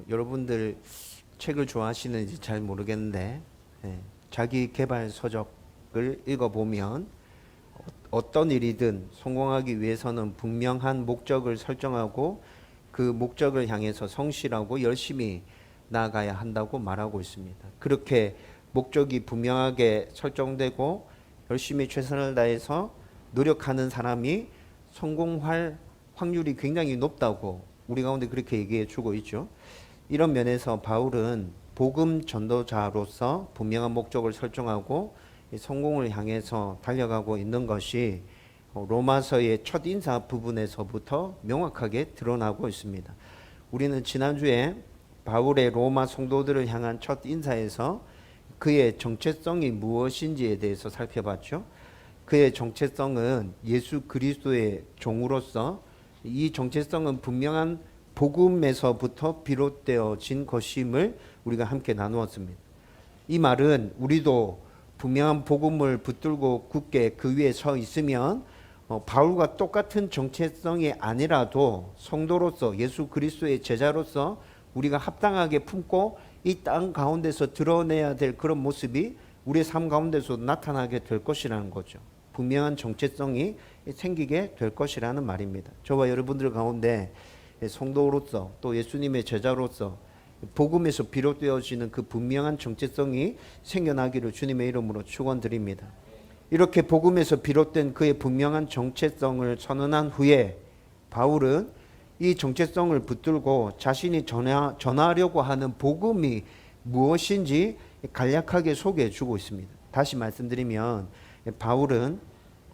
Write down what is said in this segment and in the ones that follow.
여러분들 책을 좋아하시는지 잘 모르겠는데 자기 개발 서적을 읽어보면 어떤 일이든 성공하기 위해서는 분명한 목적을 설정하고 그 목적을 향해서 성실하고 열심히 나아가야 한다고 말하고 있습니다. 그렇게 목적이 분명하게 설정되고 열심히 최선을 다해서 노력하는 사람이 성공할 확률이 굉장히 높다고 우리 가운데 그렇게 얘기해 주고 있죠. 이런 면에서 바울은 복음 전도자로서 분명한 목적을 설정하고 성공을 향해서 달려가고 있는 것이 로마서의 첫 인사 부분에서부터 명확하게 드러나고 있습니다. 우리는 지난주에 바울의 로마 성도들을 향한 첫 인사에서 그의 정체성이 무엇인지에 대해서 살펴봤죠. 그의 정체성은 예수 그리스도의 종으로서 이 정체성은 분명한 복음에서부터 비롯되어진 것임을 우리가 함께 나누었습니다. 이 말은 우리도 분명한 복음을 붙들고 굳게 그 위에 서 있으면 바울과 똑같은 정체성이 아니라도 성도로서 예수 그리스도의 제자로서 우리가 합당하게 품고 이 땅 가운데서 드러내야 될 그런 모습이 우리의 삶 가운데서 나타나게 될 것이라는 거죠. 분명한 정체성이 생기게 될 것이라는 말입니다. 저와 여러분들 가운데 성도로서 또 예수님의 제자로서 복음에서 비롯되어지는 그 분명한 정체성이 생겨나기를 주님의 이름으로 축원드립니다. 이렇게 복음에서 비롯된 그의 분명한 정체성을 선언한 후에 바울은 이 정체성을 붙들고 자신이 전하려고 하는 복음이 무엇인지 간략하게 소개해 주고 있습니다. 다시 말씀드리면 바울은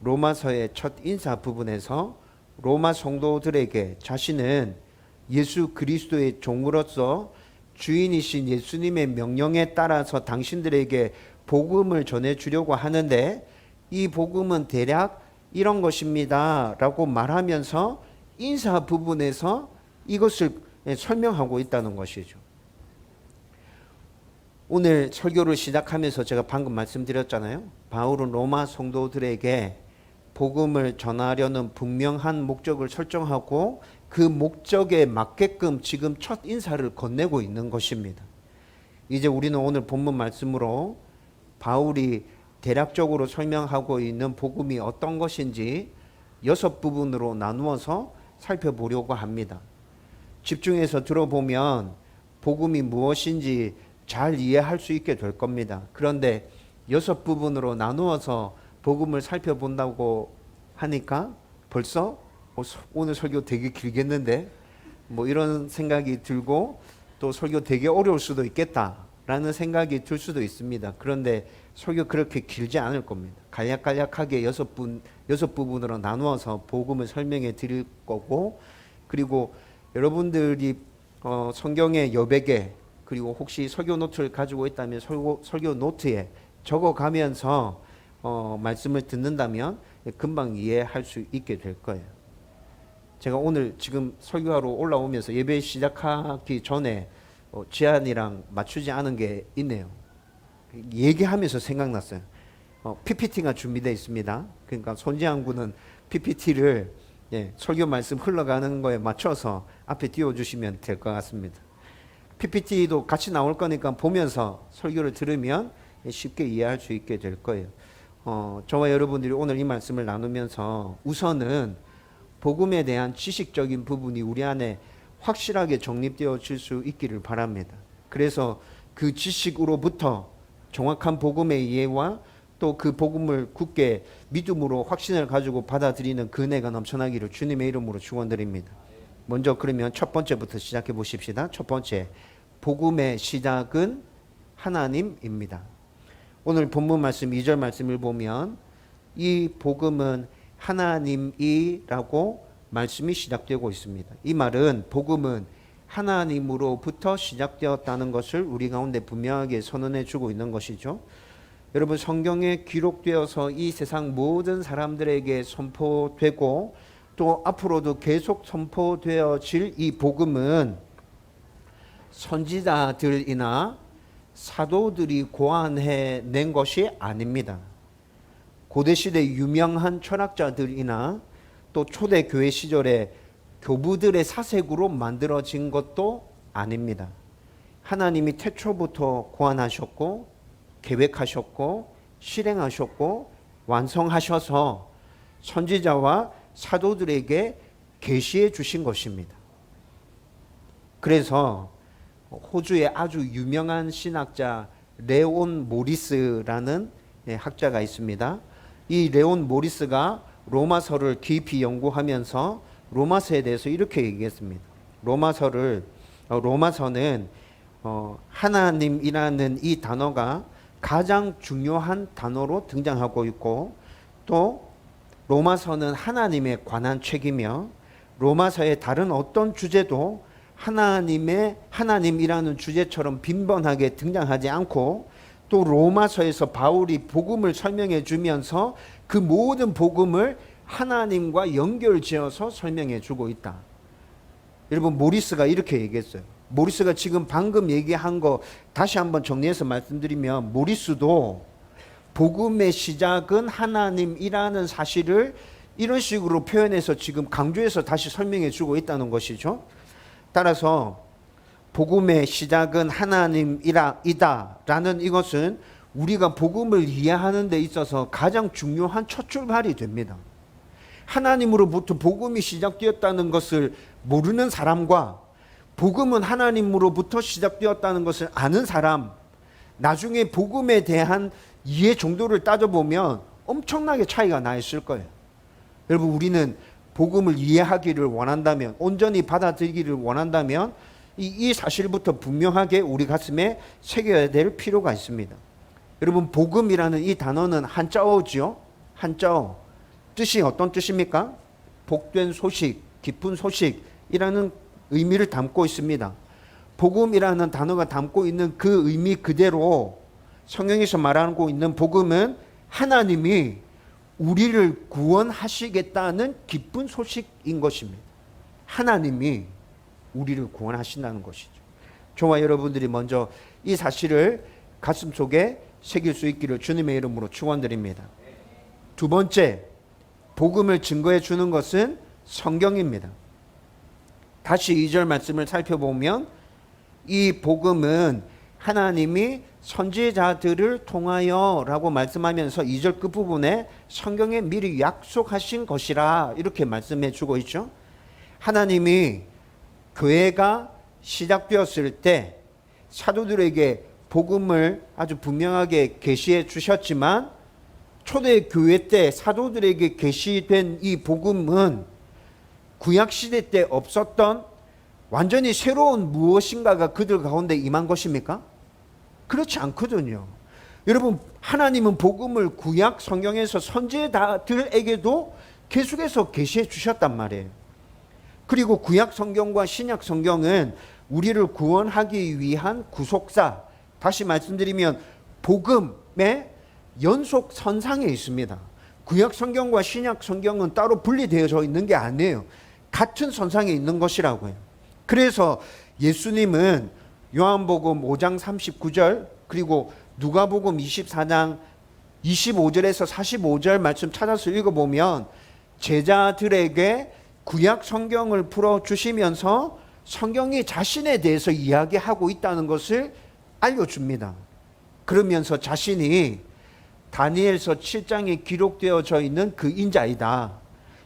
로마서의 첫 인사 부분에서 로마 성도들에게 자신은 예수 그리스도의 종으로서 주인이신 예수님의 명령에 따라서 당신들에게 복음을 전해주려고 하는데 이 복음은 대략 이런 것입니다 라고 말하면서 인사 부분에서 이것을 설명하고 있다는 것이죠. 오늘 설교를 시작하면서 제가 방금 말씀드렸잖아요. 바울은 로마 성도들에게 복음을 전하려는 분명한 목적을 설정하고 그 목적에 맞게끔 지금 첫 인사를 건네고 있는 것입니다. 이제 우리는 오늘 본문 말씀으로 바울이 대략적으로 설명하고 있는 복음이 어떤 것인지 6부분으로 나누어서 살펴보려고 합니다. 집중해서 들어보면 복음이 무엇인지 잘 이해할 수 있게 될 겁니다. 그런데 6부분으로 나누어서 복음을 살펴본다고 하니까 벌써 오늘 설교 되게 길겠는데 뭐 이런 생각이 들고 또 설교 되게 어려울 수도 있겠다라는 생각이 들 수도 있습니다. 그런데 설교 그렇게 길지 않을 겁니다. 간략간략하게 6부분으로 나누어서 복음을 설명해 드릴 거고, 그리고 여러분들이 성경의 여백에 그리고 혹시 설교 노트를 가지고 있다면 설교 노트에 적어가면서 말씀을 듣는다면 금방 이해할 수 있게 될 거예요. 제가 오늘 지금 설교하러 올라오면서 예배 시작하기 전에 지안이랑 맞추지 않은 게 있네요. 얘기하면서 생각났어요. PPT가 준비되어 있습니다. 그러니까 손지한 군은 PPT를 설교 말씀 흘러가는 거에 맞춰서 앞에 띄워주시면 될 것 같습니다. PPT도 같이 나올 거니까 보면서 설교를 들으면 쉽게 이해할 수 있게 될 거예요. 저와 여러분들이 오늘 이 말씀을 나누면서 우선은 복음에 대한 지식적인 부분이 우리 안에 확실하게 정립되어질 수 있기를 바랍니다. 그래서 그 지식으로부터 정확한 복음의 이해와 또 그 복음을 굳게 믿음으로 확신을 가지고 받아들이는 그 은혜가 넘쳐나기를 주님의 이름으로 축원드립니다. 먼저 그러면 첫 번째부터 시작해 보십시다. 첫 번째, 복음의 시작은 하나님입니다. 오늘 본문 말씀 2절 말씀을 보면 이 복음은 하나님이라고 말씀이 시작되고 있습니다. 이 말은 복음은 하나님으로부터 시작되었다는 것을 우리 가운데 분명하게 선언해 주고 있는 것이죠. 여러분, 성경에 기록되어서 이 세상 모든 사람들에게 선포되고 또 앞으로도 계속 선포되어질 이 복음은 선지자들이나 사도들이 고안해낸 것이 아닙니다. 고대시대 유명한 철학자들이나 또 초대교회 시절에 교부들의 사색으로 만들어진 것도 아닙니다. 하나님이 태초부터 고안하셨고 계획하셨고 실행하셨고 완성하셔서 선지자와 사도들에게 계시해 주신 것입니다. 그래서 호주의 아주 유명한 신학자 레온 모리스라는 학자가 있습니다. 이 레온 모리스가 로마서를 깊이 연구하면서 로마서에 대해서 이렇게 얘기했습니다. 로마서는 하나님이라는 이 단어가 가장 중요한 단어로 등장하고 있고, 또 로마서는 하나님에 관한 책이며 로마서의 다른 어떤 주제도 하나님이라는 주제처럼 빈번하게 등장하지 않고, 또 로마서에서 바울이 복음을 설명해 주면서 그 모든 복음을 하나님과 연결지어서 설명해 주고 있다. 여러분, 모리스가 이렇게 얘기했어요. 모리스가 지금 방금 얘기한 거 다시 한번 정리해서 말씀드리면, 모리스도 복음의 시작은 하나님이라는 사실을 이런 식으로 표현해서 지금 강조해서 다시 설명해 주고 있다는 것이죠. 따라서 복음의 시작은 하나님이다라는 이것은 우리가 복음을 이해하는 데 있어서 가장 중요한 첫 출발이 됩니다. 하나님으로부터 복음이 시작되었다는 것을 모르는 사람과 복음은 하나님으로부터 시작되었다는 것을 아는 사람, 나중에 복음에 대한 이해 정도를 따져보면 엄청나게 차이가 나 있을 거예요. 여러분, 우리는 복음을 이해하기를 원한다면, 온전히 받아들이기를 원한다면 이 사실부터 분명하게 우리 가슴에 새겨야 될 필요가 있습니다. 여러분, 복음이라는 이 단어는 한자어지요. 한자어. 뜻이 어떤 뜻입니까? 복된 소식, 기쁜 소식이라는 의미를 담고 있습니다. 복음이라는 단어가 담고 있는 그 의미 그대로 성경에서 말하고 있는 복음은 하나님이 우리를 구원하시겠다는 기쁜 소식인 것입니다. 하나님이 우리를 구원하신다는 것이죠. 저와 여러분들이 먼저 이 사실을 가슴속에 새길 수 있기를 주님의 이름으로 축원드립니다. 두 번째, 복음을 증거해 주는 것은 성경입니다. 다시 2절 말씀을 살펴보면, 이 복음은 하나님이 선지자들을 통하여 라고 말씀하면서 2절 끝부분에 성경에 미리 약속하신 것이라 이렇게 말씀해 주고 있죠. 하나님이 교회가 시작되었을 때 사도들에게 복음을 아주 분명하게 계시해 주셨지만, 초대교회 때 사도들에게 계시된 이 복음은 구약시대 때 없었던 완전히 새로운 무엇인가가 그들 가운데 임한 것입니까? 그렇지 않거든요. 여러분, 하나님은 복음을 구약 성경에서 선지자들에게도 계속해서 계시해 주셨단 말이에요. 그리고 구약 성경과 신약 성경은 우리를 구원하기 위한 구속사, 다시 말씀드리면 복음의 연속 선상에 있습니다. 구약 성경과 신약 성경은 따로 분리되어져 있는 게 아니에요. 같은 선상에 있는 것이라고요. 그래서 예수님은 요한복음 5장 39절 그리고 누가복음 24장 25절에서 45절 말씀 찾아서 읽어보면 제자들에게 구약 성경을 풀어주시면서 성경이 자신에 대해서 이야기하고 있다는 것을 알려줍니다. 그러면서 자신이 다니엘서 7장에 기록되어져 있는 그 인자이다.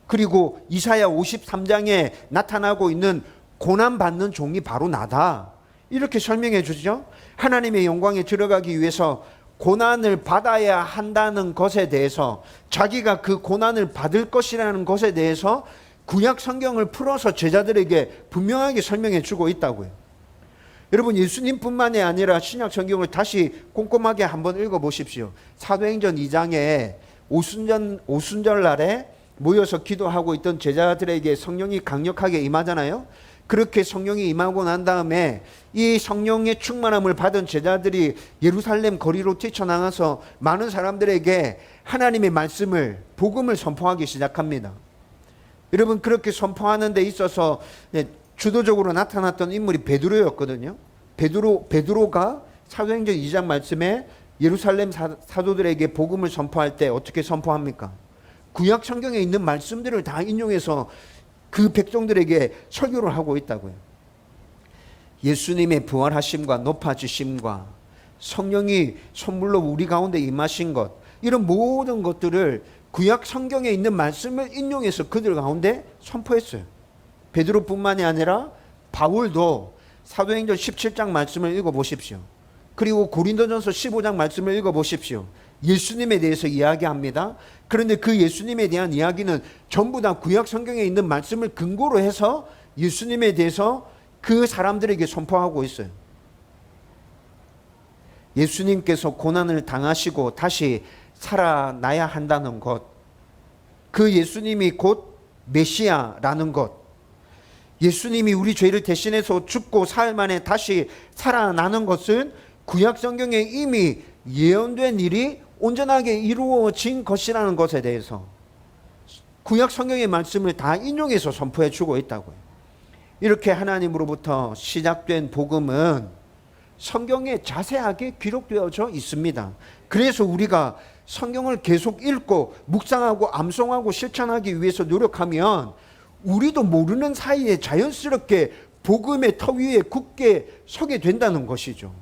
그리고 이사야 53장에 나타나고 있는 고난받는 종이 바로 나다. 이렇게 설명해 주죠. 하나님의 영광에 들어가기 위해서 고난을 받아야 한다는 것에 대해서, 자기가 그 고난을 받을 것이라는 것에 대해서 구약 성경을 풀어서 제자들에게 분명하게 설명해 주고 있다고요. 여러분, 예수님뿐만이 아니라 신약 성경을 다시 꼼꼼하게 한번 읽어보십시오. 사도행전 2장에 오순절 날에 모여서 기도하고 있던 제자들에게 성령이 강력하게 임하잖아요. 그렇게 성령이 임하고 난 다음에 이 성령의 충만함을 받은 제자들이 예루살렘 거리로 뛰쳐나가서 많은 사람들에게 하나님의 말씀을, 복음을 선포하기 시작합니다. 여러분, 그렇게 선포하는 데 있어서 주도적으로 나타났던 인물이 베드로였거든요. 베드로가 사도행전 2장 말씀에 예루살렘 사도들에게 복음을 선포할 때 어떻게 선포합니까? 구약 성경에 있는 말씀들을 다 인용해서 그 백성들에게 설교를 하고 있다고요. 예수님의 부활하심과 높아지심과 성령이 선물로 우리 가운데 임하신 것, 이런 모든 것들을 구약 성경에 있는 말씀을 인용해서 그들 가운데 선포했어요. 베드로뿐만이 아니라 바울도 사도행전 17장 말씀을 읽어보십시오. 그리고 고린도전서 15장 말씀을 읽어보십시오. 예수님에 대해서 이야기합니다. 그런데 그 예수님에 대한 이야기는 전부 다 구약 성경에 있는 말씀을 근거로 해서 예수님에 대해서 그 사람들에게 선포하고 있어요. 예수님께서 고난을 당하시고 다시 살아나야 한다는 것, 그 예수님이 곧 메시아라는 것, 예수님이 우리 죄를 대신해서 죽고 사흘 만에 다시 살아나는 것은 구약 성경에 이미 예언된 일이 온전하게 이루어진 것이라는 것에 대해서 구약 성경의 말씀을 다 인용해서 선포해 주고 있다고요. 이렇게 하나님으로부터 시작된 복음은 성경에 자세하게 기록되어져 있습니다. 그래서 우리가 성경을 계속 읽고 묵상하고 암송하고 실천하기 위해서 노력하면 우리도 모르는 사이에 자연스럽게 복음의 터 위에 굳게 서게 된다는 것이죠.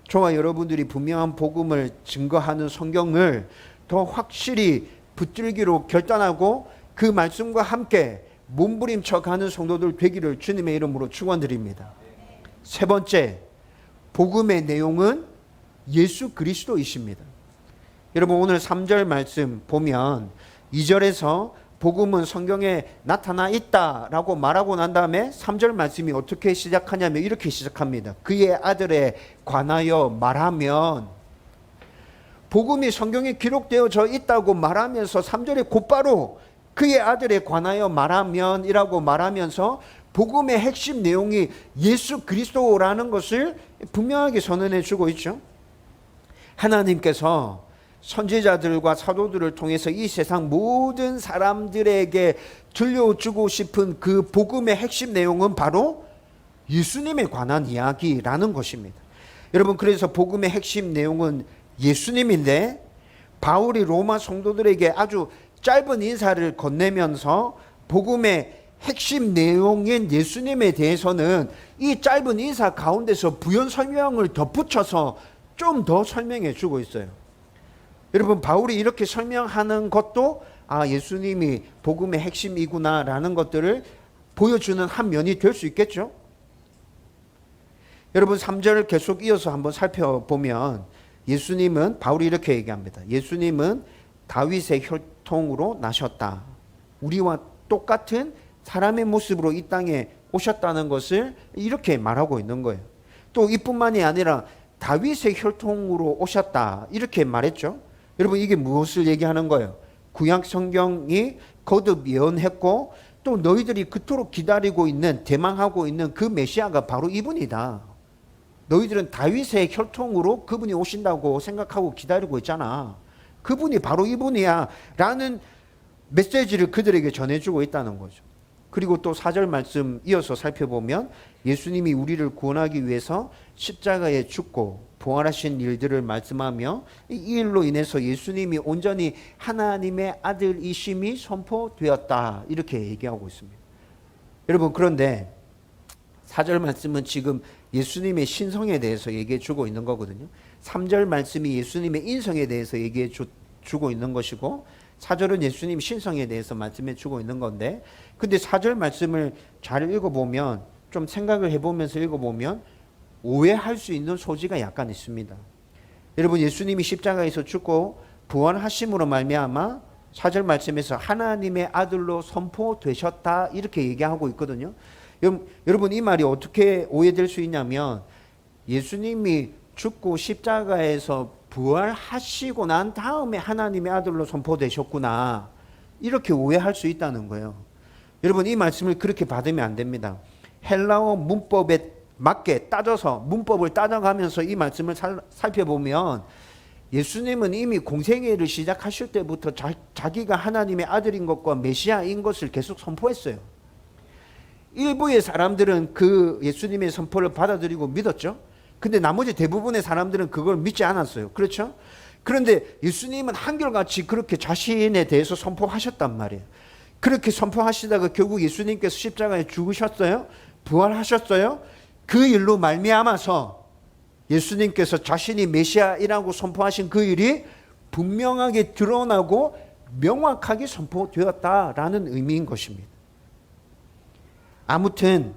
저와 여러분들이 분명한 복음을 증거하는 성경을 더 확실히 붙들기로 결단하고 그 말씀과 함께 몸부림쳐 가는 성도들 되기를 주님의 이름으로 축원드립니다. 세 번째, 복음의 내용은 예수 그리스도이십니다. 여러분 오늘 3절 말씀 보면 2절에서 복음은 성경에 나타나 있다라고 말하고 난 다음에 3절 말씀이 어떻게 시작하냐면 이렇게 시작합니다. 그의 아들에 관하여 말하면, 복음이 성경에 기록되어져 있다고 말하면서 3절에 곧바로 그의 아들에 관하여 말하면 이라고 말하면서 복음의 핵심 내용이 예수 그리스도라는 것을 분명하게 선언해 주고 있죠. 하나님께서 선지자들과 사도들을 통해서 이 세상 모든 사람들에게 들려주고 싶은 그 복음의 핵심 내용은 바로 예수님에 관한 이야기라는 것입니다. 여러분 그래서 복음의 핵심 내용은 예수님인데 바울이 로마 성도들에게 아주 짧은 인사를 건네면서 복음의 핵심 내용인 예수님에 대해서는 이 짧은 인사 가운데서 부연 설명을 덧붙여서 좀 더 설명해 주고 있어요. 여러분 바울이 이렇게 설명하는 것도 예수님이 복음의 핵심이구나라는 것들을 보여주는 한 면이 될 수 있겠죠. 여러분 3절을 계속 이어서 한번 살펴보면 예수님은, 바울이 이렇게 얘기합니다. 예수님은 다윗의 혈통으로 나셨다. 우리와 똑같은 사람의 모습으로 이 땅에 오셨다는 것을 이렇게 말하고 있는 거예요. 또 이뿐만이 아니라 다윗의 혈통으로 오셨다 이렇게 말했죠. 여러분 이게 무엇을 얘기하는 거예요? 구약 성경이 거듭 예언했고 또 너희들이 그토록 기다리고 있는, 대망하고 있는 그 메시아가 바로 이분이다. 너희들은 다윗의 혈통으로 그분이 오신다고 생각하고 기다리고 있잖아. 그분이 바로 이분이야 라는 메시지를 그들에게 전해주고 있다는 거죠. 그리고 또 4절 말씀 이어서 살펴보면 예수님이 우리를 구원하기 위해서 십자가에 죽고 부활하신 일들을 말씀하며 이 일로 인해서 예수님이 온전히 하나님의 아들이심이 선포되었다 이렇게 얘기하고 있습니다. 여러분 그런데 4절 말씀은 지금 예수님의 신성에 대해서 얘기해 주고 있는 거거든요. 3절 말씀이 예수님의 인성에 대해서 얘기해 주고 있는 것이고 4절은 예수님 신성에 대해서 말씀해 주고 있는 건데, 근데 4절 말씀을 잘 읽어보면, 좀 생각을 해보면서 읽어보면 오해할 수 있는 소지가 약간 있습니다. 여러분 여러분이 십자가에서 죽고 부활하심으로 말미암아 4절 말씀에서 하나님의 아들로 선포되셨다 이렇게 얘기하고 있거든요. 여러분 이 말이 어떻게 오해될 수 있냐면 예수님이 죽고 십자가에서 부활하시고 난 다음에 하나님의 아들로 선포되셨구나 이렇게 오해할 수 있다는 거예요. 여러분 이 말씀을 그렇게 받으면 안 됩니다. 헬라어 문법에 맞게 따져서 문법을 따져가면서 이 말씀을 살펴보면 예수님은 이미 공생애를 시작하실 때부터 자기가 하나님의 아들인 것과 메시아인 것을 계속 선포했어요. 일부의 사람들은 그 예수님의 선포를 받아들이고 믿었죠. 근데 나머지 대부분의 사람들은 그걸 믿지 않았어요. 그렇죠? 그런데 예수님은 한결같이 그렇게 자신에 대해서 선포하셨단 말이에요. 그렇게 선포하시다가 결국 예수님께서 십자가에 죽으셨어요. 부활하셨어요. 그 일로 말미암아서 예수님께서 자신이 메시아이라고 선포하신 그 일이 분명하게 드러나고 명확하게 선포되었다라는 의미인 것입니다. 아무튼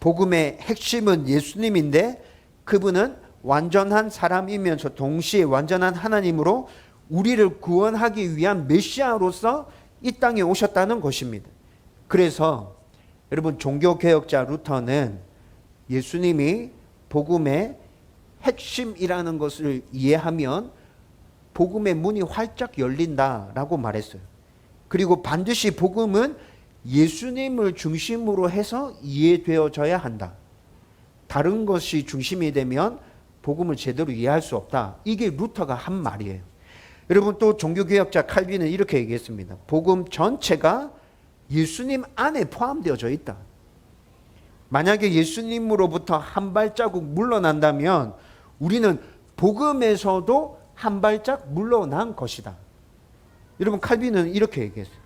복음의 핵심은 예수님인데 그분은 완전한 사람이면서 동시에 완전한 하나님으로 우리를 구원하기 위한 메시아로서 이 땅에 오셨다는 것입니다. 그래서 여러분, 종교개혁자 루터는 예수님이 복음의 핵심이라는 것을 이해하면 복음의 문이 활짝 열린다라고 말했어요. 그리고 반드시 복음은 예수님을 중심으로 해서 이해되어져야 한다. 다른 것이 중심이 되면 복음을 제대로 이해할 수 없다. 이게 루터가 한 말이에요. 여러분, 또 종교개혁자 칼빈은 이렇게 얘기했습니다. 복음 전체가 예수님 안에 포함되어져 있다. 만약에 예수님으로부터 한 발자국 물러난다면 우리는 복음에서도 한 발짝 물러난 것이다. 여러분, 칼빈은 이렇게 얘기했어요.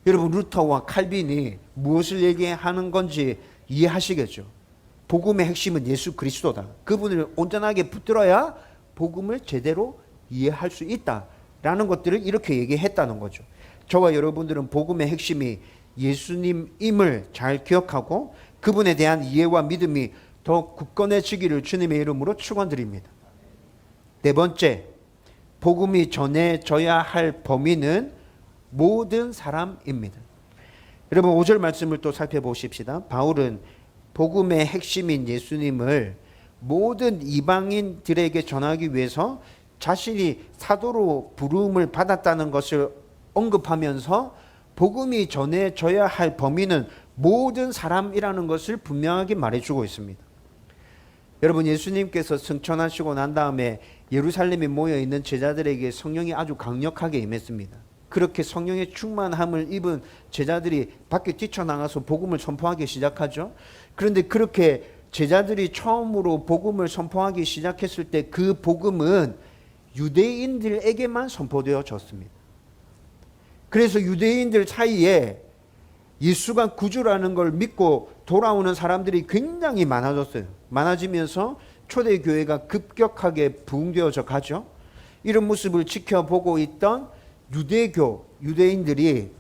여러분, 루터와 칼빈이 무엇을 얘기하는 건지 이해하시겠죠? 복음의 핵심은 예수 그리스도다. 그분을 온전하게 붙들어야 복음을 제대로 이해할 수 있다라는 것들을 이렇게 얘기했다는 거죠. 저와 여러분들은 복음의 핵심이 예수님임을 잘 기억하고 그분에 대한 이해와 믿음이 더 굳건해지기를 주님의 이름으로 축원드립니다. 네 번째, 복음이 전해져야 할 범위는 모든 사람입니다. 여러분, 5절 말씀을 또 살펴보십시다. 바울은 복음의 핵심인 예수님을 모든 이방인들에게 전하기 위해서 자신이 사도로 부름을 받았다는 것을 언급하면서 복음이 전해져야 할 범위는 모든 사람이라는 것을 분명하게 말해주고 있습니다. 여러분, 예수님께서 승천하시고 난 다음에 예루살렘에 모여있는 제자들에게 성령이 아주 강력하게 임했습니다. 그렇게 성령의 충만함을 입은 제자들이 밖에 뛰쳐나가서 복음을 선포하기 시작하죠. 그런데 그렇게 제자들이 처음으로 복음을 선포하기 시작했을 때 그 복음은 유대인들에게만 선포되어졌습니다. 그래서 유대인들 사이에 예수가 구주라는 걸 믿고 돌아오는 사람들이 굉장히 많아졌어요. 많아지면서 초대교회가 급격하게 부흥되어져 가죠. 이런 모습을 지켜보고 있던 유대인들이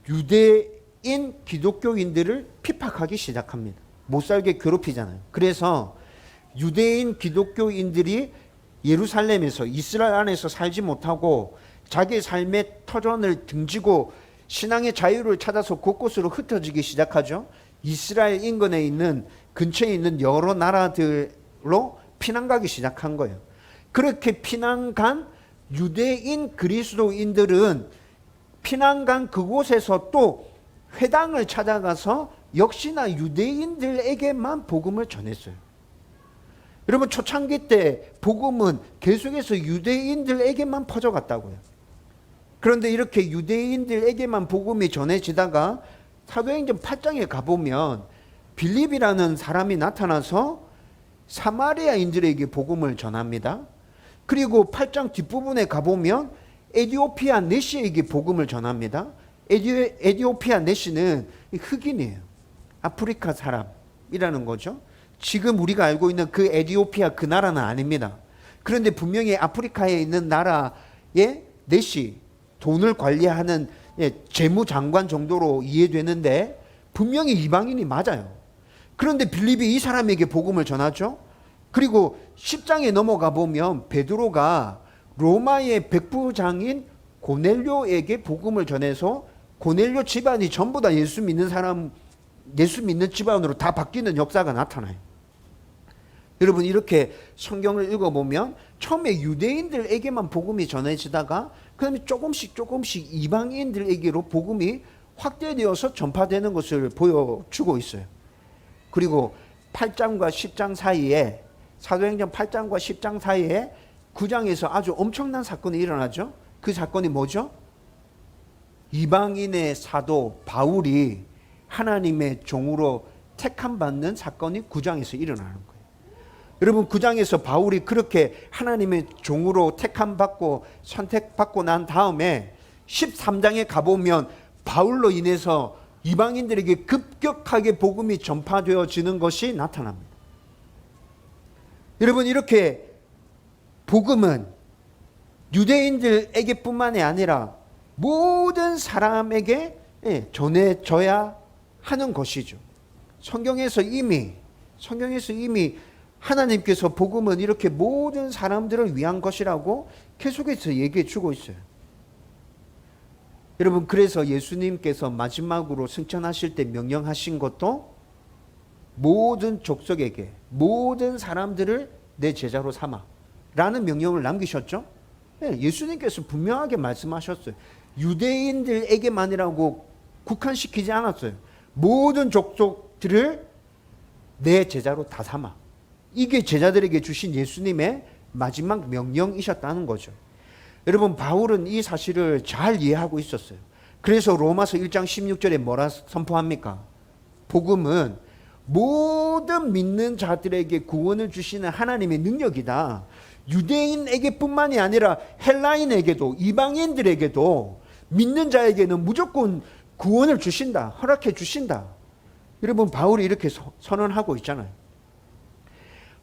유대인 기독교인들을 핍박하기 시작합니다. 못살게 괴롭히잖아요. 그래서 유대인 기독교인들이 예루살렘에서, 이스라엘 안에서 살지 못하고 자기 삶의 터전을 등지고 신앙의 자유를 찾아서 곳곳으로 흩어지기 시작하죠. 이스라엘 인근에 있는, 근처에 있는 여러 나라들로 피난 가기 시작한 거예요. 그렇게 피난 간 유대인 그리스도인들은 피난 간 그곳에서 또 회당을 찾아가서 역시나 유대인들에게만 복음을 전했어요. 여러분, 초창기 때 복음은 계속해서 유대인들에게만 퍼져갔다고요. 그런데 이렇게 유대인들에게만 복음이 전해지다가 사도행전 8장에 가보면 빌립이라는 사람이 나타나서 사마리아인들에게 복음을 전합니다. 그리고 8장 뒷부분에 가보면 에디오피아 내시에게 복음을 전합니다. 에디오피아 내시는 흑인이에요. 아프리카 사람이라는 거죠. 지금 우리가 알고 있는 그 에디오피아, 그 나라는 아닙니다. 그런데 분명히 아프리카에 있는 나라의 내시, 돈을 관리하는 재무장관 정도로 이해되는데 분명히 이방인이 맞아요. 그런데 빌립이 이 사람에게 복음을 전하죠. 그리고 10장에 넘어가 보면 베드로가 로마의 백부장인 고넬료에게 복음을 전해서 고넬료 집안이 전부 다 예수 믿는 사람, 예수 믿는 집안으로 다 바뀌는 역사가 나타나요. 여러분, 이렇게 성경을 읽어보면 처음에 유대인들에게만 복음이 전해지다가 그다음에 조금씩 이방인들에게로 복음이 확대되어서 전파되는 것을 보여주고 있어요. 그리고 8장과 10장 사이에, 사도행전 8장과 10장 사이에 9장에서 아주 엄청난 사건이 일어나죠. 그 사건이 뭐죠? 이방인의 사도 바울이 하나님의 종으로 택함받는 사건이 9장에서 일어나는 거예요. 여러분, 9장에서 바울이 그렇게 하나님의 종으로 택함받고 선택받고 난 다음에 13장에 가보면 바울로 인해서 이방인들에게 급격하게 복음이 전파되어지는 것이 나타납니다. 여러분, 이렇게 복음은 유대인들에게뿐만이 아니라 모든 사람에게 전해져야 하는 것이죠. 성경에서 이미 하나님께서 복음은 이렇게 모든 사람들을 위한 것이라고 계속해서 얘기해 주고 있어요. 여러분, 그래서 예수님께서 마지막으로 승천하실 때 명령하신 것도 모든 족속에게, 모든 사람들을 내 제자로 삼아 라는 명령을 남기셨죠. 예수님께서 분명하게 말씀하셨어요. 유대인들에게만이라고 국한시키지 않았어요. 모든 족속들을 내 제자로 다 삼아. 이게 제자들에게 주신 예수님의 마지막 명령이셨다는 거죠. 여러분, 바울은 이 사실을 잘 이해하고 있었어요. 그래서 로마서 1장 16절에 뭐라 선포합니까? 복음은 모든 믿는 자들에게 구원을 주시는 하나님의 능력이다. 유대인에게뿐만이 아니라 헬라인에게도, 이방인들에게도, 믿는 자에게는 무조건 구원을 주신다. 허락해 주신다. 여러분, 바울이 이렇게 선언하고 있잖아요.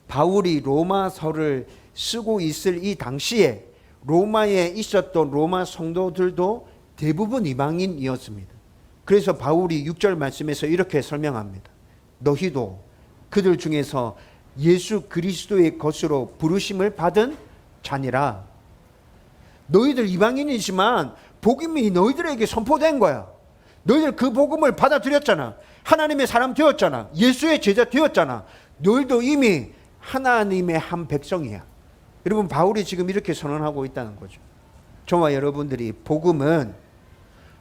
바울이 로마서를 쓰고 있을 이 당시에 로마에 있었던 로마 성도들도 대부분 이방인이었습니다. 그래서 바울이 6절 말씀에서 이렇게 설명합니다. 너희도 그들 중에서 예수 그리스도의 것으로 부르심을 받은 자니라. 너희들 이방인이지만 복음이 너희들에게 선포된 거야. 너희들 그 복음을 받아들였잖아. 하나님의 사람 되었잖아. 예수의 제자 되었잖아. 너희도 이미 하나님의 한 백성이야. 여러분, 바울이 지금 이렇게 선언하고 있다는 거죠. 저와 여러분들이 복음은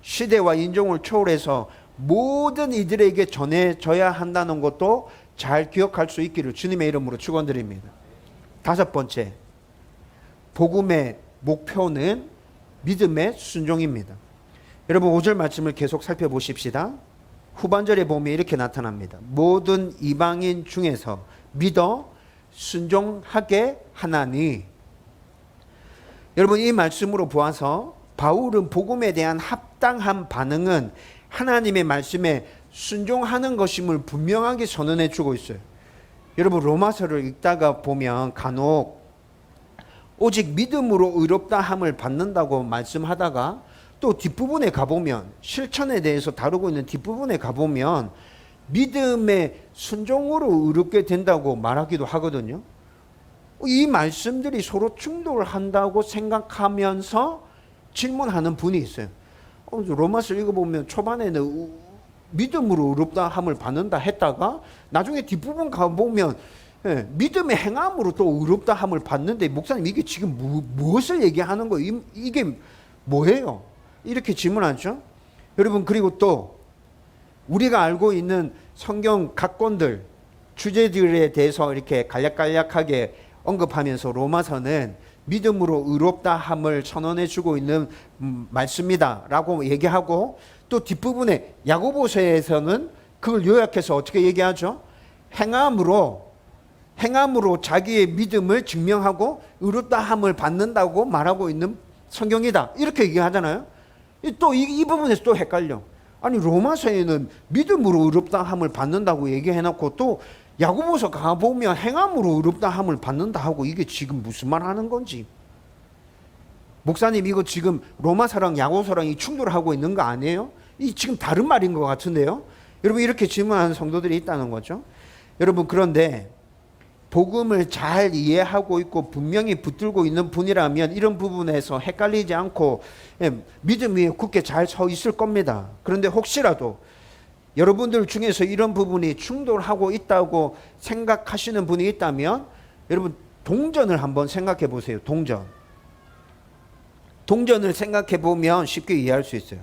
시대와 인종을 초월해서 모든 이들에게 전해져야 한다는 것도 잘 기억할 수 있기를 주님의 이름으로 축원드립니다. 다섯 번째, 복음의 목표는 믿음의 순종입니다. 여러분, 5절 말씀을 계속 살펴보십시다. 후반절에 보면 이렇게 나타납니다. 모든 이방인 중에서 믿어 순종하게 하나니. 여러분, 이 말씀으로 보아서 바울은 복음에 대한 합당한 반응은 하나님의 말씀에 순종하는 것임을 분명하게 선언해 주고 있어요. 여러분, 로마서를 읽다가 보면 간혹 오직 믿음으로 의롭다 함을 받는다고 말씀하다가 또 뒷부분에 가보면, 실천에 대해서 다루고 있는 뒷부분에 가보면 믿음의 순종으로 의롭게 된다고 말하기도 하거든요. 이 말씀들이 서로 충돌한다고 생각하면서 질문하는 분이 있어요. 로마서 읽어보면 초반에는 믿음으로 의롭다 함을 받는다 했다가 나중에 뒷부분 가보면 믿음의 행함으로 또 의롭다 함을 받는데, 목사님 이게 지금 무엇을 얘기하는 거예요? 이게 뭐예요? 이렇게 질문하죠. 여러분, 그리고 또 우리가 알고 있는 성경 각권들, 주제들에 대해서 이렇게 간략간략하게 언급하면서 로마서는 믿음으로 의롭다 함을 선언해 주고 있는 말씀이다 라고 얘기하고, 또 뒷부분에 야고보서에서는 그걸 요약해서 어떻게 얘기하죠? 행함으로 자기의 믿음을 증명하고 의롭다 함을 받는다고 말하고 있는 성경이다, 이렇게 얘기하잖아요. 또 이 부분에서 또 헷갈려. 아니, 로마서에는 믿음으로 의롭다 함을 받는다고 얘기해놓고 또 야고보서 가보면 행함으로 의롭다 함을 받는다 하고, 이게 지금 무슨 말 하는 건지. 목사님, 이거 지금 로마서랑 야고보서랑 충돌하고 있는 거 아니에요? 이 지금 다른 말인 것 같은데요? 여러분, 이렇게 질문하는 성도들이 있다는 거죠. 여러분, 그런데 복음을 잘 이해하고 있고 분명히 붙들고 있는 분이라면 이런 부분에서 헷갈리지 않고 믿음 위에 굳게 잘 서 있을 겁니다. 그런데 혹시라도 여러분들 중에서 이런 부분이 충돌하고 있다고 생각하시는 분이 있다면 여러분, 동전을 한번 생각해 보세요. 동전을 생각해 보면 쉽게 이해할 수 있어요.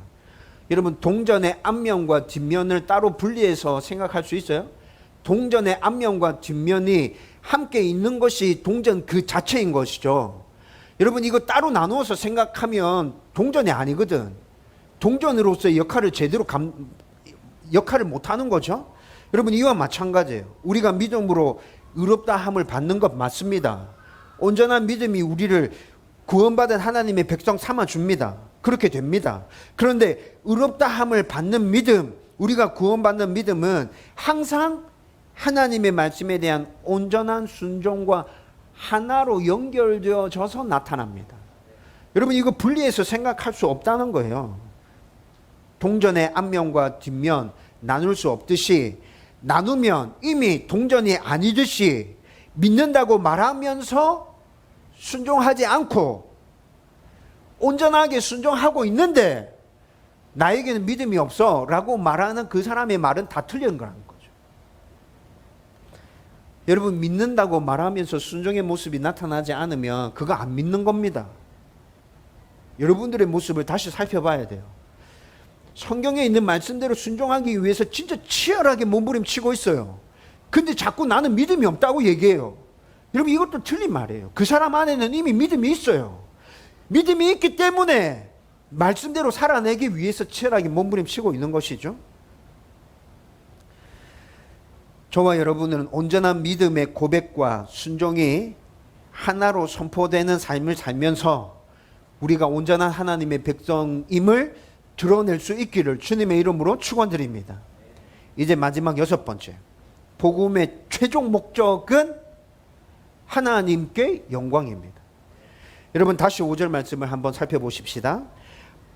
여러분, 동전의 앞면과 뒷면을 따로 분리해서 생각할 수 있어요? 동전의 앞면과 뒷면이 함께 있는 것이 동전 그 자체인 것이죠. 여러분, 이거 따로 나누어서 생각하면 동전이 아니거든. 동전으로서의 역할을 제대로 역할을 못하는 거죠. 여러분, 이와 마찬가지예요. 우리가 믿음으로 의롭다 함을 받는 것 맞습니다. 온전한 믿음이 우리를 구원받은 하나님의 백성 삼아 줍니다. 그렇게 됩니다. 그런데 의롭다 함을 받는 믿음, 우리가 구원받는 믿음은 항상 하나님의 말씀에 대한 온전한 순종과 하나로 연결되어져서 나타납니다. 여러분, 이거 분리해서 생각할 수 없다는 거예요. 동전의 앞면과 뒷면 나눌 수 없듯이, 나누면 이미 동전이 아니듯이, 믿는다고 말하면서 순종하지 않고 온전하게 순종하고 있는데 나에게는 믿음이 없어 라고 말하는 그 사람의 말은 다 틀린 거라는 거죠. 여러분, 믿는다고 말하면서 순종의 모습이 나타나지 않으면 그거 안 믿는 겁니다. 여러분들의 모습을 다시 살펴봐야 돼요. 성경에 있는 말씀대로 순종하기 위해서 진짜 치열하게 몸부림치고 있어요. 근데 자꾸 나는 믿음이 없다고 얘기해요. 여러분, 이것도 틀린 말이에요. 그 사람 안에는 이미 믿음이 있어요. 믿음이 있기 때문에 말씀대로 살아내기 위해서 치열하게 몸부림치고 있는 것이죠. 저와 여러분은 온전한 믿음의 고백과 순종이 하나로 선포되는 삶을 살면서 우리가 온전한 하나님의 백성임을 드러낼 수 있기를 주님의 이름으로 축원드립니다. 이제 마지막 6번째, 복음의 최종 목적은 하나님께 영광입니다. 여러분, 다시 5절 말씀을 한번 살펴보십시다.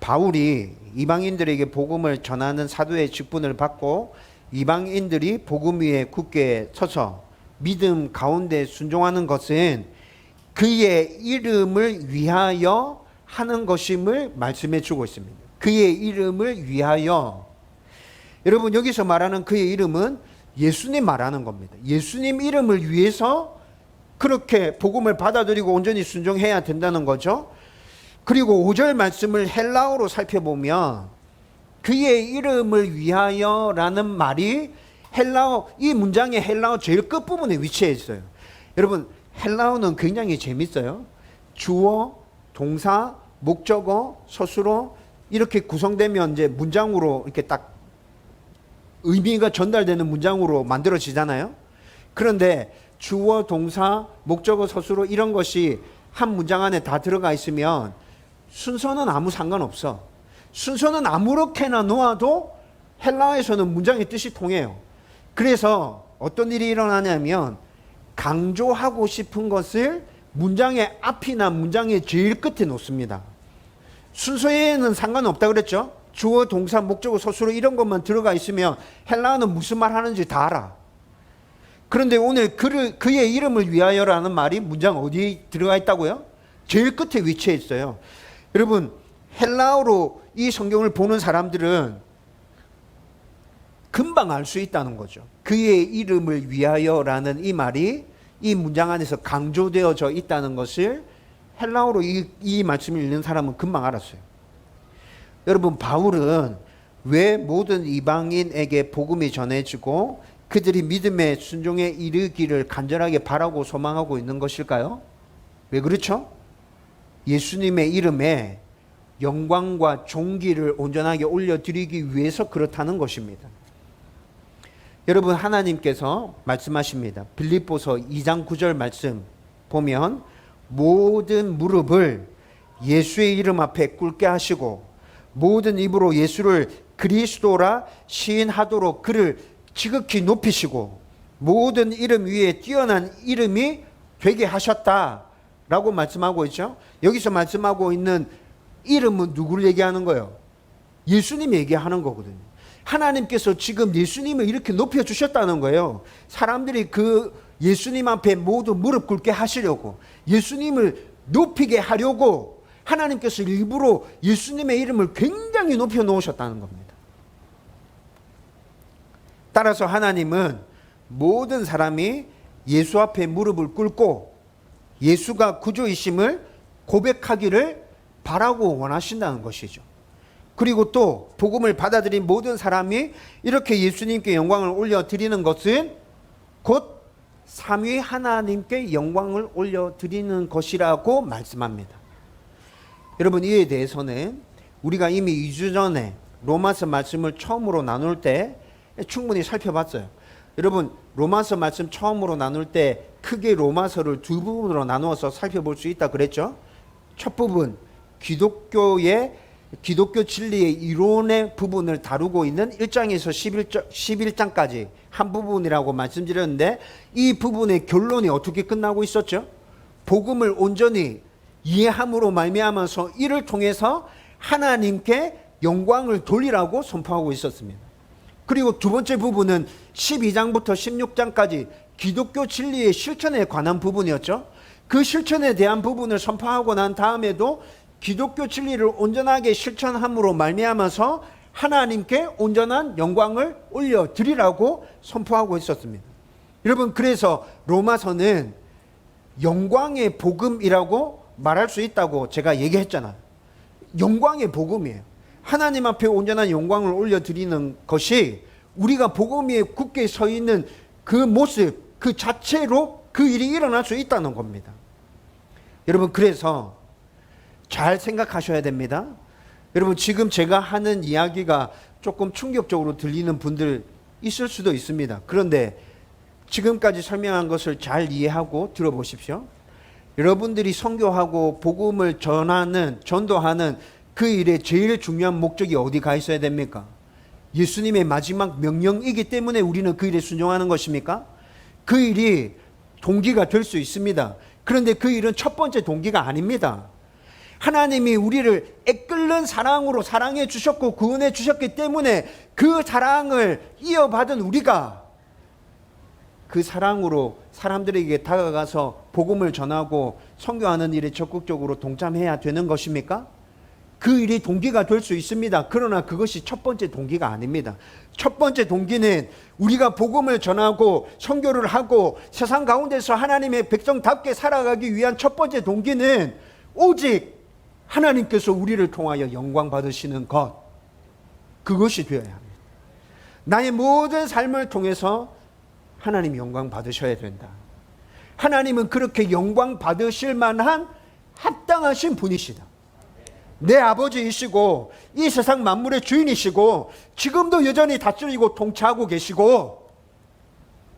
바울이 이방인들에게 복음을 전하는 사도의 직분을 받고 이방인들이 복음 위에 굳게 서서 믿음 가운데 순종하는 것은 그의 이름을 위하여 하는 것임을 말씀해 주고 있습니다. 그의 이름을 위하여. 여러분, 여기서 말하는 그의 이름은 예수님 말하는 겁니다. 예수님 이름을 위해서 그렇게 복음을 받아들이고 온전히 순종해야 된다는 거죠. 그리고 5절 말씀을 헬라어로 살펴보면 그의 이름을 위하여라는 말이 헬라어, 이 문장의 헬라어 제일 끝부분에 위치해 있어요. 여러분, 헬라어는 굉장히 재밌어요. 주어, 동사, 목적어, 서술어 이렇게 구성되면 이제 문장으로 이렇게 딱 의미가 전달되는 문장으로 만들어지잖아요. 그런데 주어, 동사, 목적어, 서술어 이런 것이 한 문장 안에 다 들어가 있으면 순서는 아무 상관없어. 순서는 아무렇게나 놓아도 헬라어에서는 문장의 뜻이 통해요. 그래서 어떤 일이 일어나냐면 강조하고 싶은 것을 문장의 앞이나 문장의 제일 끝에 놓습니다. 순서에는 상관없다 그랬죠. 주어, 동사, 목적어, 서술어 이런 것만 들어가 있으면 헬라어는 무슨 말 하는지 다 알아. 그런데 오늘 그의 이름을 위하여라는 말이 문장 어디에 들어가 있다고요? 제일 끝에 위치해 있어요. 여러분, 헬라어로 이 성경을 보는 사람들은 금방 알 수 있다는 거죠. 그의 이름을 위하여라는 이 말이 이 문장 안에서 강조되어져 있다는 것을 헬라어로 이 말씀을 읽는 사람은 금방 알았어요. 여러분, 바울은 왜 모든 이방인에게 복음이 전해지고 그들이 믿음의 순종에 이르기를 간절하게 바라고 소망하고 있는 것일까요? 왜 그렇죠? 예수님의 이름에 영광과 존귀를 온전하게 올려드리기 위해서 그렇다는 것입니다. 여러분, 하나님께서 말씀하십니다. 빌립보서 2장 9절 말씀 보면 모든 무릎을 예수의 이름 앞에 꿇게 하시고 모든 입으로 예수를 그리스도라 시인하도록 그를 지극히 높이시고 모든 이름 위에 뛰어난 이름이 되게 하셨다라고 말씀하고 있죠. 여기서 말씀하고 있는 이름은 누구를 얘기하는 거예요? 예수님 얘기하는 거거든요. 하나님께서 지금 예수님을 이렇게 높여주셨다는 거예요. 사람들이 그 예수님 앞에 모두 무릎 꿇게 하시려고, 예수님을 높이게 하려고 하나님께서 일부러 예수님의 이름을 굉장히 높여 놓으셨다는 겁니다. 따라서 하나님은 모든 사람이 예수 앞에 무릎을 꿇고 예수가 구주이심을 고백하기를 바라고 원하신다는 것이죠. 그리고 또 복음을 받아들인 모든 사람이 이렇게 예수님께 영광을 올려드리는 것은 곧 삼위 하나님께 영광을 올려드리는 것이라고 말씀합니다. 여러분, 이에 대해서는 우리가 이미 2주 전에 로마서 말씀을 처음으로 나눌 때 충분히 살펴봤어요. 여러분, 로마서 말씀 처음으로 나눌 때 크게 로마서를 두 부분으로 나누어서 살펴볼 수 있다 그랬죠. 첫 부분, 기독교의 기독교 진리의 이론의 부분을 다루고 있는 1장에서 11장까지 한 부분이라고 말씀드렸는데, 이 부분의 결론이 어떻게 끝나고 있었죠? 복음을 온전히 이해함으로 말미암아서 이를 통해서 하나님께 영광을 돌리라고 선포하고 있었습니다. 그리고 두 번째 부분은 12장부터 16장까지 기독교 진리의 실천에 관한 부분이었죠. 그 실천에 대한 부분을 선포하고 난 다음에도 기독교 진리를 온전하게 실천함으로 말미암아서 하나님께 온전한 영광을 올려드리라고 선포하고 있었습니다. 여러분, 그래서 로마서는 영광의 복음이라고 말할 수 있다고 제가 얘기했잖아요. 영광의 복음이에요. 하나님 앞에 온전한 영광을 올려드리는 것이 우리가 복음 위에 굳게 서 있는 그 모습 그 자체로 그 일이 일어날 수 있다는 겁니다. 여러분, 그래서 잘 생각하셔야 됩니다. 여러분, 지금 제가 하는 이야기가 조금 충격적으로 들리는 분들 있을 수도 있습니다. 그런데 지금까지 설명한 것을 잘 이해하고 들어보십시오. 여러분들이 선교하고 복음을 전도하는 그 일의 제일 중요한 목적이 어디 가 있어야 됩니까? 예수님의 마지막 명령이기 때문에 우리는 그 일에 순종하는 것입니까? 그 일이 동기가 될 수 있습니다. 그런데 그 일은 첫 번째 동기가 아닙니다. 하나님이 우리를 애끓는 사랑으로 사랑해 주셨고 구원해 주셨기 때문에 그 사랑을 이어받은 우리가 그 사랑으로 사람들에게 다가가서 복음을 전하고 선교하는 일에 적극적으로 동참해야 되는 것입니까? 그 일이 동기가 될 수 있습니다. 그러나 그것이 첫 번째 동기가 아닙니다. 첫 번째 동기는 우리가 복음을 전하고 선교를 하고 세상 가운데서 하나님의 백성답게 살아가기 위한 첫 번째 동기는 오직 하나님께서 우리를 통하여 영광 받으시는 것, 그것이 되어야 합니다. 나의 모든 삶을 통해서 하나님 영광 받으셔야 된다. 하나님은 그렇게 영광 받으실 만한 합당하신 분이시다. 내 아버지이시고 이 세상 만물의 주인이시고 지금도 여전히 다스리고 통치하고 계시고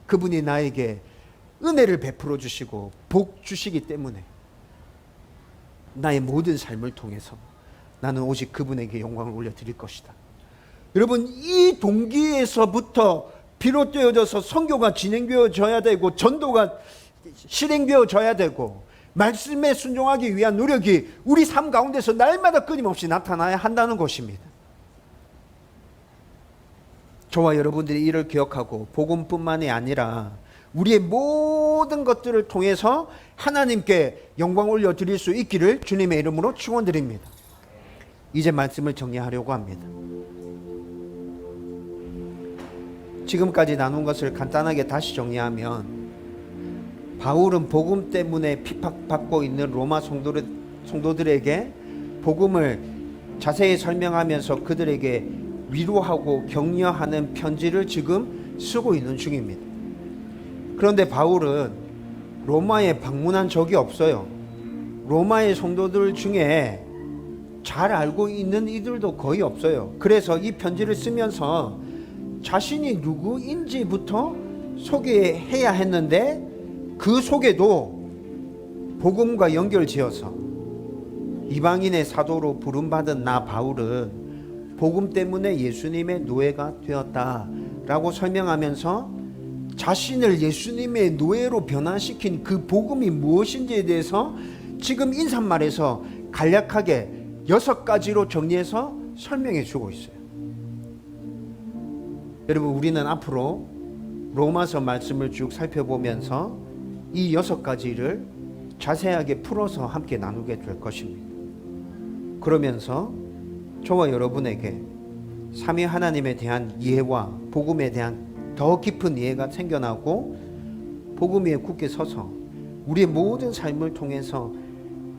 그분이 나에게 은혜를 베풀어 주시고 복 주시기 때문에 나의 모든 삶을 통해서 나는 오직 그분에게 영광을 올려드릴 것이다. 여러분, 이 동기에서부터 비롯되어져서 선교가 진행되어져야 되고 전도가 실행되어져야 되고 말씀에 순종하기 위한 노력이 우리 삶 가운데서 날마다 끊임없이 나타나야 한다는 것입니다. 저와 여러분들이 이를 기억하고 복음뿐만이 아니라 우리의 모든 것들을 통해서 하나님께 영광 올려드릴 수 있기를 주님의 이름으로 축원드립니다. 이제 말씀을 정리하려고 합니다. 지금까지 나눈 것을 간단하게 다시 정리하면 바울은 복음 때문에 핍박받고 있는 로마 성도들에게 복음을 자세히 설명하면서 그들에게 위로하고 격려하는 편지를 지금 쓰고 있는 중입니다. 그런데 바울은 로마에 방문한 적이 없어요. 로마의 성도들 중에 잘 알고 있는 이들도 거의 없어요. 그래서 이 편지를 쓰면서 자신이 누구인지부터 소개해야 했는데 그 소개도 복음과 연결지어서 이방인의 사도로 부름받은 나 바울은 복음 때문에 예수님의 노예가 되었다라고 설명하면서 자신을 예수님의 노예로 변화시킨 그 복음이 무엇인지에 대해서 지금 인사말에서 간략하게 6가지로 정리해서 설명해 주고 있어요. 여러분, 우리는 앞으로 로마서 말씀을 쭉 살펴보면서 이 6가지를 자세하게 풀어서 함께 나누게 될 것입니다. 그러면서 저와 여러분에게 삼위 하나님에 대한 이해와 복음에 대한 더 깊은 이해가 생겨나고 복음 위에 굳게 서서 우리의 모든 삶을 통해서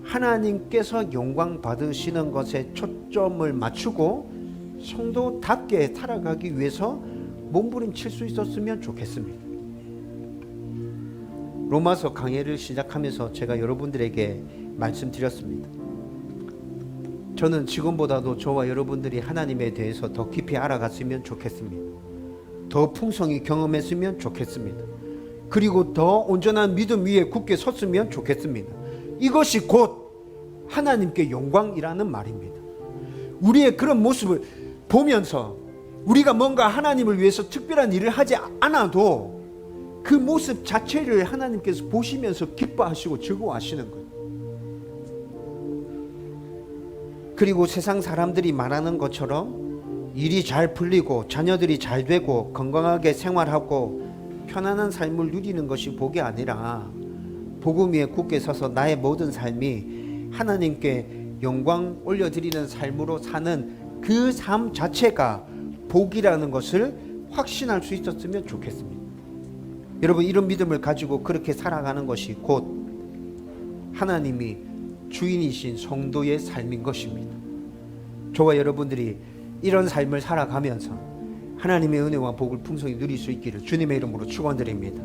하나님께서 영광 받으시는 것에 초점을 맞추고 성도답게 살아가기 위해서 몸부림칠 수 있었으면 좋겠습니다. 로마서 강해를 시작하면서 제가 여러분들에게 말씀드렸습니다. 저는 지금보다도 저와 여러분들이 하나님에 대해서 더 깊이 알아갔으면 좋겠습니다. 더 풍성히 경험했으면 좋겠습니다. 그리고 더 온전한 믿음 위에 굳게 섰으면 좋겠습니다. 이것이 곧 하나님께 영광이라는 말입니다. 우리의 그런 모습을 보면서 우리가 뭔가 하나님을 위해서 특별한 일을 하지 않아도 그 모습 자체를 하나님께서 보시면서 기뻐하시고 즐거워하시는 거예요. 그리고 세상 사람들이 말하는 것처럼 일이 잘 풀리고 자녀들이 잘 되고 건강하게 생활하고 편안한 삶을 누리는 것이 복이 아니라 복음 위에 굳게 서서 나의 모든 삶이 하나님께 영광 올려드리는 삶으로 사는 그 삶 자체가 복이라는 것을 확신할 수 있었으면 좋겠습니다. 여러분, 이런 믿음을 가지고 그렇게 살아가는 것이 곧 하나님이 주인이신 성도의 삶인 것입니다. 저와 여러분들이 이런 삶을 살아가면서 하나님의 은혜와 복을 풍성히 누릴 수 있기를 주님의 이름으로 축원드립니다.